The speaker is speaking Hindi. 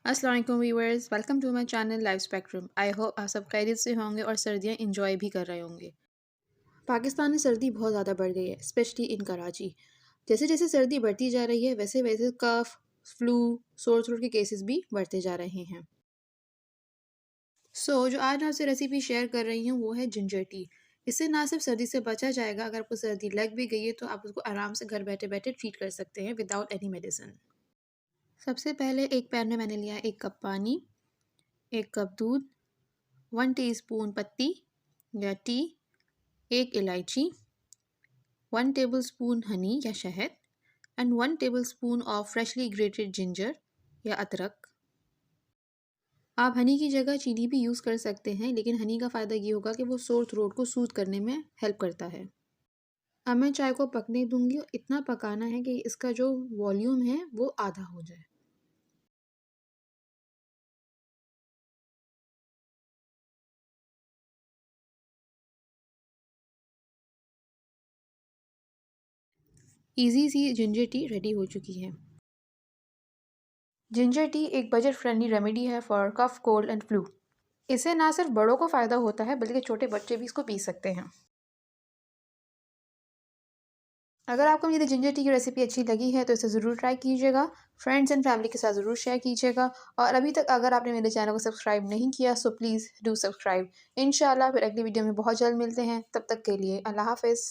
अस्सलाम वालेकुम viewers, welcome to my channel life spectrum. I hope आप सब खैरियत से होंगे और सर्दियाँ इंजॉय भी कर रहे होंगे। पाकिस्तान में सर्दी बहुत ज़्यादा बढ़ गई है, स्पेशली इन कराची। जैसे जैसे सर्दी बढ़ती जा रही है वैसे वैसे कफ, फ्लू, सोर थ्रोट के केसेस भी बढ़ते जा रहे हैं। जो आज मैं आपसे रेसिपी शेयर कर रही हूँ वो है जिंजर टी। इससे ना सिर्फ सर्दी से बचा जाएगा, अगर आपको सर्दी लग भी गई है तो आप उसको आराम से घर बैठे बैठे ट्रीट कर सकते हैं विदाउट एनी मेडिसिन। सबसे पहले एक पैन में मैंने लिया 1 कप पानी, 1 कप दूध, 1 टीस्पून पत्ती या टी, 1 इलायची, 1 टेबलस्पून हनी या शहद and 1 tablespoon of freshly grated ginger या अदरक। आप हनी की जगह चीनी भी यूज़ कर सकते हैं, लेकिन हनी का फ़ायदा ये होगा कि वो सोर थ्रोट को सूद करने में हेल्प करता है। अब मैं चाय को पकने दूंगी और इतना पकाना है कि इसका जो वॉल्यूम है वो आधा हो जाए। इजी सी जिंजर टी रेडी हो चुकी है। जिंजर टी एक बजट फ्रेंडली रेमेडी है for cough, cold and flu. इससे ना सिर्फ बड़ों को फ़ायदा होता है बल्कि छोटे बच्चे भी इसको पी सकते हैं। अगर आपको मेरी जिंजर टी की रेसिपी अच्छी लगी है तो इसे ज़रूर ट्राई कीजिएगा। फ्रेंड्स एंड फैमिली के साथ ज़रूर शेयर कीजिएगा। और अभी तक अगर आपने मेरे चैनल को सब्सक्राइब नहीं किया सो प्लीज़ डू सब्सक्राइब। इंशाल्लाह फिर अगली वीडियो में बहुत जल्द मिलते हैं। तब तक के लिए अल्लाह हाफ़िज़।